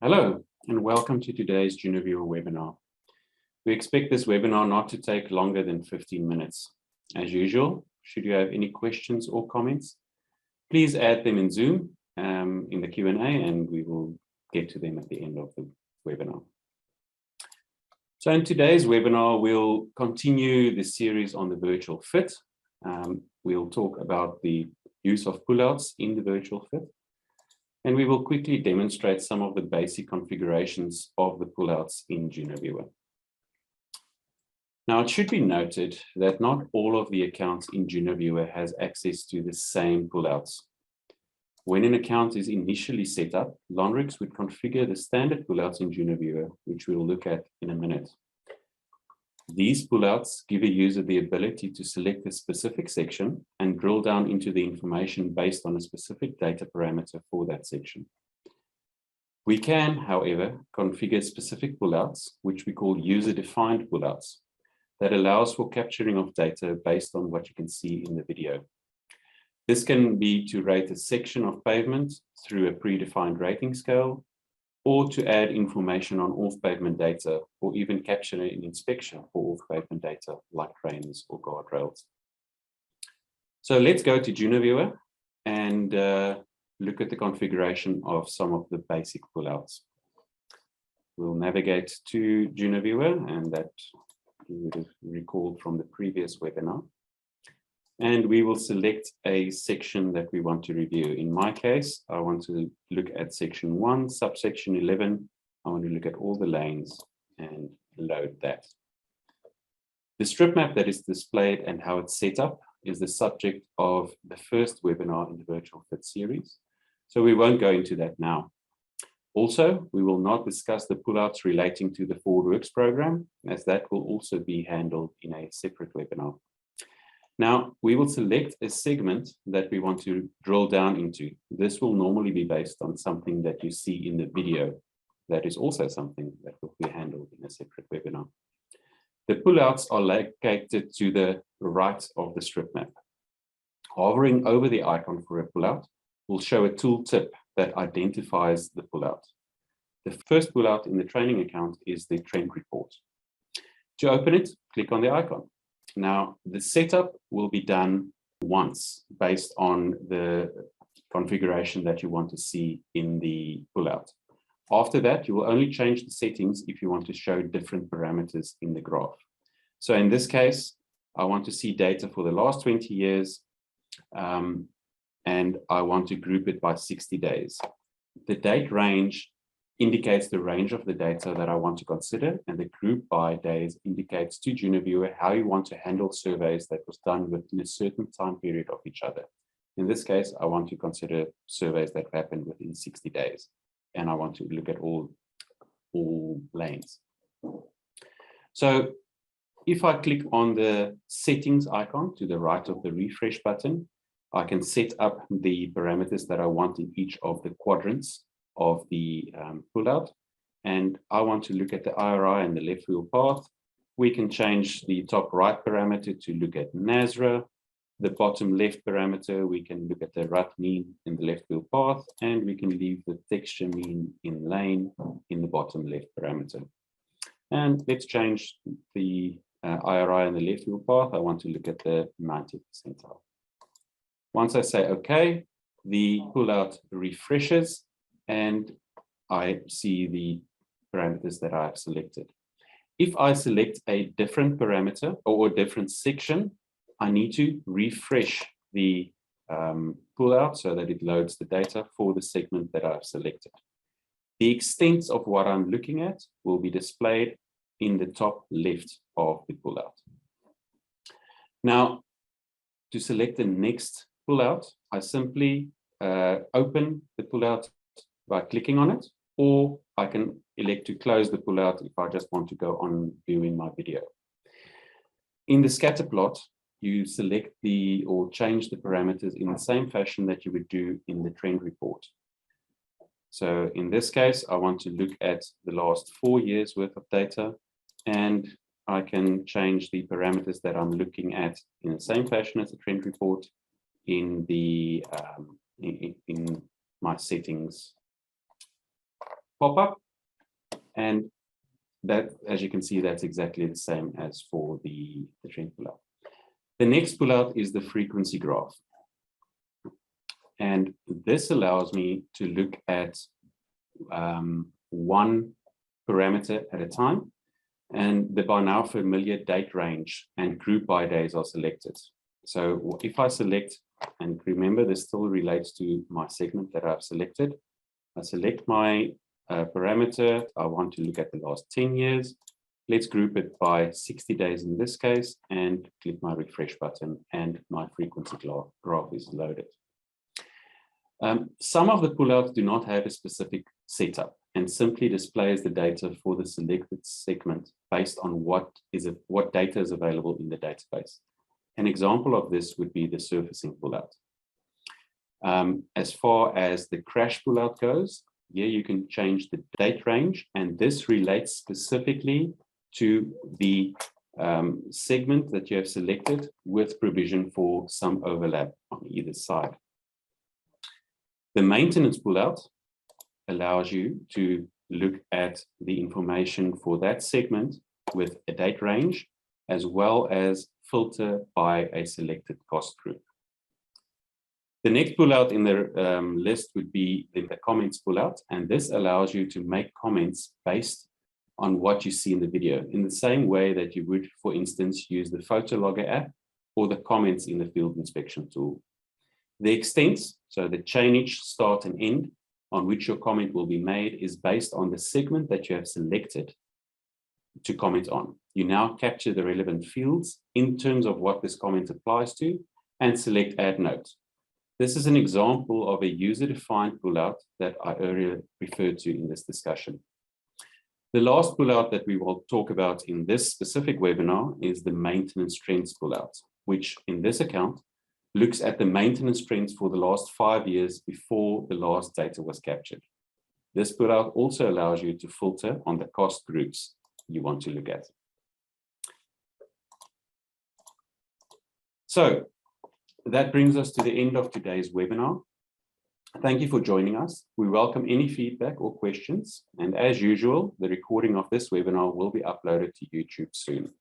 Hello, and welcome to today's UserDefined webinar. We expect this webinar not to take longer than 15 minutes. As usual, should you have any questions or comments, please add them in Zoom in the Q&A, and we will get to them at the end of the webinar. So in today's webinar, we'll continue the series on the virtual fit. We'll talk about the use of pullouts in the virtual fit. And we will quickly demonstrate some of the basic configurations of the pullouts in UserDefined. Now, it should be noted that not all of the accounts in UserDefined has access to the same pullouts. When an account is initially set up, Lonrix would configure the standard pullouts in UserDefined, which we'll look at in a minute. These pullouts give a user the ability to select a specific section and drill down into the information based on a specific data parameter for that section. We can, however, configure specific pullouts, which we call user-defined pullouts, that allows for capturing of data based on what you can see in the video. This can be to rate a section of pavement through a predefined rating scale, or to add information on off-pavement data, or even capture an inspection for off-pavement data like drains or guardrails. So let's go to UserDefined and look at the configuration of some of the basic pullouts. We'll navigate to UserDefined, and that you would have recalled from the previous webinar. And we will select a section that we want to review. In my case, I want to look at section 1, subsection 11. I want to look at all the lanes and load that. The strip map that is displayed and how it's set up is the subject of the first webinar in the Virtual Fit series. So we won't go into that now. Also, we will not discuss the pullouts relating to the ForwardWorks program, as that will also be handled in a separate webinar. Now, we will select a segment that we want to drill down into. This will normally be based on something that you see in the video. That is also something that will be handled in a separate webinar. The pullouts are located to the right of the strip map. Hovering over the icon for a pullout will show a tooltip that identifies the pullout. The first pullout in the training account is the trend report. To open it, click on the icon. Now, the setup will be done once based on the configuration that you want to see in the pullout. After that, you will only change the settings if you want to show different parameters in the graph. So in this case, I want to see data for the last 20 years, and I want to group it by 60 days. The date range indicates the range of the data that I want to consider, and the group by days indicates to UserDefined how you want to handle surveys that was done within a certain time period of each other. In this case, I want to consider surveys that happened within 60 days, and I want to look at all lanes. So if I click on the settings icon to the right of the refresh button, I can set up the parameters that I want in each of the quadrants of the pullout, and I want to look at the IRI and the left wheel path. We can change the top right parameter to look at NASRA, the bottom left parameter, we can look at the rut mean in the left wheel path, and we can leave the texture mean in lane in the bottom left parameter. And let's change the IRI and the left wheel path. I want to look at the 90th percentile. Once I say OK, the pullout refreshes, and I see the parameters that I've selected. If I select a different parameter or a different section, I need to refresh the pullout so that it loads the data for the segment that I've selected. The extent of what I'm looking at will be displayed in the top left of the pullout. Now, to select the next pullout, I simply open the pullout by clicking on it, or I can elect to close the pullout if I just want to go on viewing my video. In the scatter plot, you select or change the parameters in the same fashion that you would do in the trend report. So in this case, I want to look at the last 4 years worth of data, and I can change the parameters that I'm looking at in the same fashion as the trend report in my settings pop-up. And that, as you can see, that's exactly the same as for the trend pullout. The next pullout is the frequency graph. And this allows me to look at one parameter at a time. And the by now familiar date range and group by days are selected. So if I select, and remember this still relates to my segment that I've selected, I select my parameter. I want to look at the last 10 years. Let's group it by 60 days in this case, and click my refresh button, and my frequency graph is loaded. Some of the pullouts do not have a specific setup and simply displays the data for the selected segment based on what data is available in the database. An example of this would be the surfacing pullout. As far as the crash pullout goes, here you can change the date range, and this relates specifically to the segment that you have selected with provision for some overlap on either side. The maintenance pullout allows you to look at the information for that segment with a date range, as well as filter by a selected cost group. The next pullout in the list would be the comments pullout, and this allows you to make comments based on what you see in the video, in the same way that you would, for instance, use the photo logger app or the comments in the field inspection tool. The extents, so the chainage, start and end, on which your comment will be made is based on the segment that you have selected to comment on. You now capture the relevant fields in terms of what this comment applies to and select Add Note. This is an example of a user-defined pullout that I earlier referred to in this discussion. The last pullout that we will talk about in this specific webinar is the maintenance trends pullout, which in this account looks at the maintenance trends for the last 5 years before the last data was captured. This pullout also allows you to filter on the cost groups you want to look at. So that brings us to the end of today's webinar. Thank you for joining us. We welcome any feedback or questions. And as usual, the recording of this webinar will be uploaded to YouTube soon.